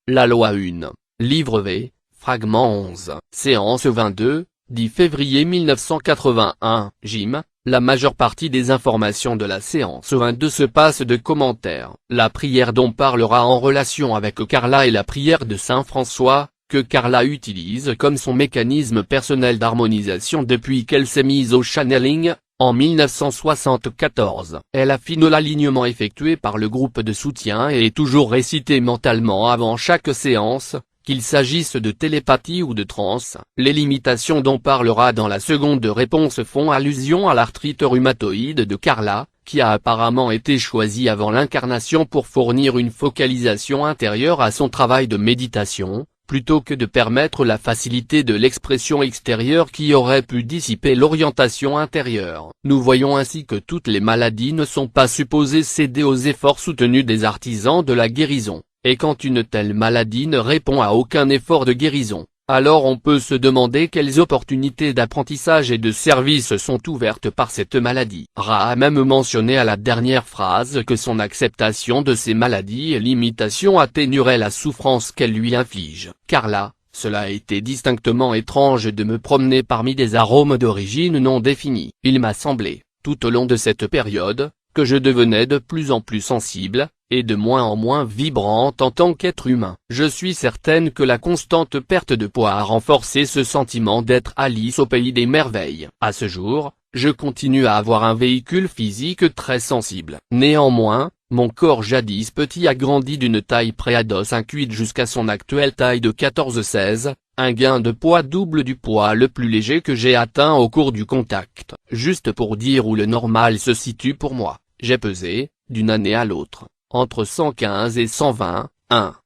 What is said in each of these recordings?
La loi 1, livre V, fragment 11, séance 22, 10 février 1981, Jim. La majeure partie des informations de la séance 22 se passe de commentaires. La prière dont parlera en relation avec Carla est la prière de Saint François, que Carla utilise comme son mécanisme personnel d'harmonisation depuis qu'elle s'est mise au channeling, en 1974. Elle affine l'alignement effectué par le groupe de soutien et est toujours récitée mentalement avant chaque séance, qu'il s'agisse de télépathie ou de transe. Les limitations dont parlera dans la seconde réponse font allusion à l'arthrite rhumatoïde de Carla, qui a apparemment été choisie avant l'incarnation pour fournir une focalisation intérieure à son travail de méditation, plutôt que de permettre la facilité de l'expression extérieure qui aurait pu dissiper l'orientation intérieure. Nous voyons ainsi que toutes les maladies ne sont pas supposées céder aux efforts soutenus des artisans de la guérison. Et quand une telle maladie ne répond à aucun effort de guérison, alors on peut se demander quelles opportunités d'apprentissage et de service sont ouvertes par cette maladie. Ra a même mentionné à la dernière phrase que son acceptation de ces maladies et limitations atténuerait la souffrance qu'elle lui inflige. Carla, cela a été distinctement étrange de me promener parmi des arômes d'origine non définie. Il m'a semblé, tout au long de cette période, que je devenais de plus en plus sensible, et de moins en moins vibrante en tant qu'être humain. Je suis certaine que la constante perte de poids a renforcé ce sentiment d'être Alice au pays des merveilles. À ce jour, je continue à avoir un véhicule physique très sensible. Néanmoins, mon corps jadis petit a grandi d'une taille pré-ado 5-8 jusqu'à son actuelle taille de 14-16, un gain de poids double du poids le plus léger que j'ai atteint au cours du contact. Juste pour dire où le normal se situe pour moi, j'ai pesé, d'une année à l'autre, entre 115 et 120,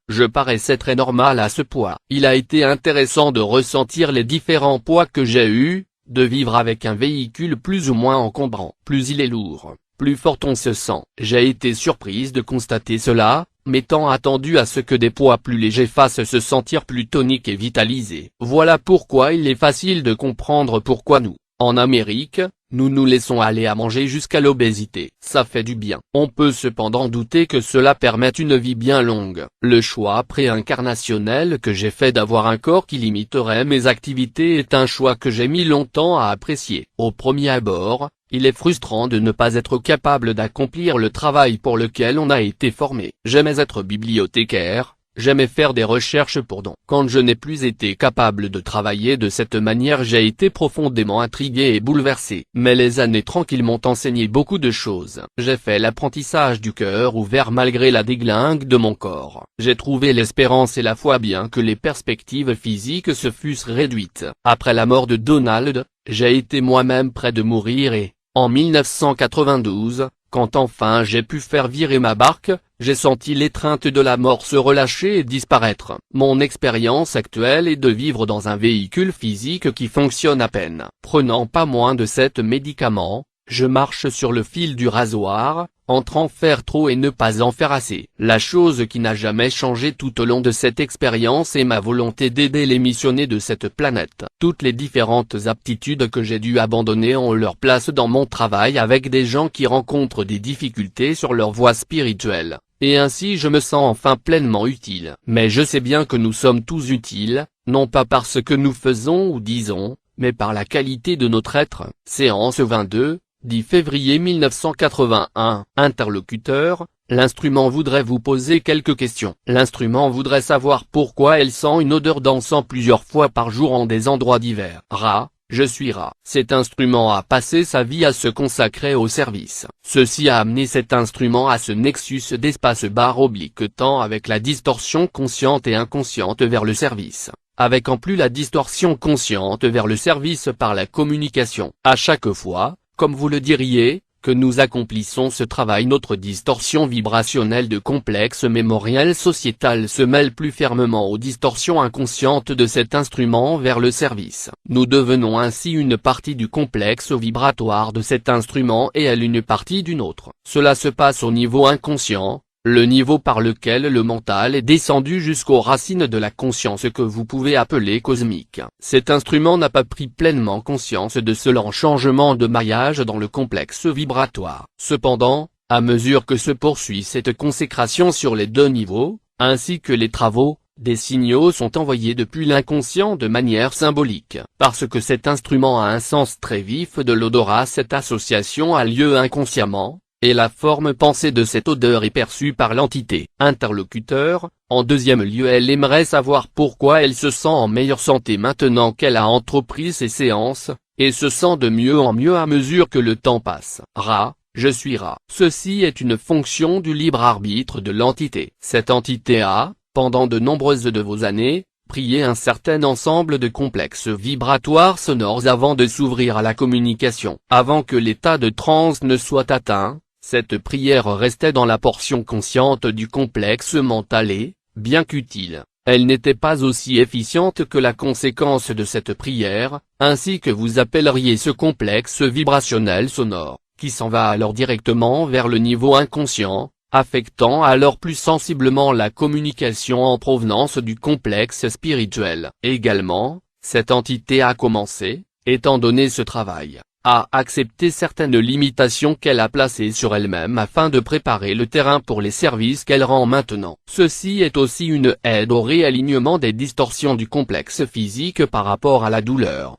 je paraissais très normal à ce poids. Il a été intéressant de ressentir les différents poids que j'ai eus, de vivre avec un véhicule plus ou moins encombrant. Plus il est lourd, plus fort on se sent. J'ai été surprise de constater cela, m'étant attendu à ce que des poids plus légers fassent se sentir plus toniques et vitalisés. Voilà pourquoi il est facile de comprendre pourquoi nous, en Amérique, nous nous laissons aller à manger jusqu'à l'obésité. Ça fait du bien. On peut cependant douter que cela permette une vie bien longue. Le choix préincarnationnel que j'ai fait d'avoir un corps qui limiterait mes activités est un choix que j'ai mis longtemps à apprécier. Au premier abord, il est frustrant de ne pas être capable d'accomplir le travail pour lequel on a été formé. J'aimais être bibliothécaire. J'aimais faire des recherches pour dons. Quand je n'ai plus été capable de travailler de cette manière, j'ai été profondément intrigué et bouleversé. Mais les années tranquilles m'ont enseigné beaucoup de choses. J'ai fait l'apprentissage du cœur ouvert malgré la déglingue de mon corps. J'ai trouvé l'espérance et la foi bien que les perspectives physiques se fussent réduites. Après la mort de Donald, j'ai été moi-même près de mourir et, en 1992, quand enfin j'ai pu faire virer ma barque, j'ai senti l'étreinte de la mort se relâcher et disparaître. Mon expérience actuelle est de vivre dans un véhicule physique qui fonctionne à peine. Prenant pas moins de 7 médicaments, je marche sur le fil du rasoir, entre en faire trop et ne pas en faire assez. La chose qui n'a jamais changé tout au long de cette expérience est ma volonté d'aider les missionnés de cette planète. Toutes les différentes aptitudes que j'ai dû abandonner ont leur place dans mon travail avec des gens qui rencontrent des difficultés sur leur voie spirituelle. Et ainsi je me sens enfin pleinement utile. Mais je sais bien que nous sommes tous utiles, non pas par ce que nous faisons ou disons, mais par la qualité de notre être. Séance 22, 10 février 1981. Interlocuteur, l'instrument voudrait vous poser quelques questions. L'instrument voudrait savoir pourquoi elle sent une odeur d'encens plusieurs fois par jour en des endroits divers. Ra. Je suis Ra. Cet instrument a passé sa vie à se consacrer au service. Ceci a amené cet instrument à ce nexus d'espace-temps avec la distorsion consciente et inconsciente vers le service. Avec en plus la distorsion consciente vers le service par la communication. À chaque fois, comme vous le diriez, que nous accomplissons ce travail, notre distorsion vibrationnelle de complexe mémoriel sociétal se mêle plus fermement aux distorsions inconscientes de cet instrument vers le service. Nous devenons ainsi une partie du complexe vibratoire de cet instrument et elle une partie d'une autre. Cela se passe au niveau inconscient, le niveau par lequel le mental est descendu jusqu'aux racines de la conscience que vous pouvez appeler cosmique. Cet instrument n'a pas pris pleinement conscience de ce lent changement de maillage dans le complexe vibratoire. Cependant, à mesure que se poursuit cette consécration sur les deux niveaux, ainsi que les travaux, des signaux sont envoyés depuis l'inconscient de manière symbolique. Parce que cet instrument a un sens très vif de l'odorat, cette association a lieu inconsciemment, et la forme pensée de cette odeur est perçue par l'entité interlocuteur. En deuxième lieu, elle aimerait savoir pourquoi elle se sent en meilleure santé maintenant qu'elle a entrepris ces séances, et se sent de mieux en mieux à mesure que le temps passe. Je suis rat. Ceci est une fonction du libre arbitre de l'entité. Cette entité a, pendant de nombreuses de vos années, prié un certain ensemble de complexes vibratoires sonores avant de s'ouvrir à la communication. Avant que l'état de transe ne soit atteint, cette prière restait dans la portion consciente du complexe mental et, bien qu'utile, elle n'était pas aussi efficiente que la conséquence de cette prière, ainsi que vous appelleriez ce complexe vibrationnel sonore, qui s'en va alors directement vers le niveau inconscient, affectant alors plus sensiblement la communication en provenance du complexe spirituel. Également, cette entité a commencé, étant donné ce travail, à accepter certaines limitations qu'elle a placées sur elle-même afin de préparer le terrain pour les services qu'elle rend maintenant. Ceci est aussi une aide au réalignement des distorsions du complexe physique par rapport à la douleur.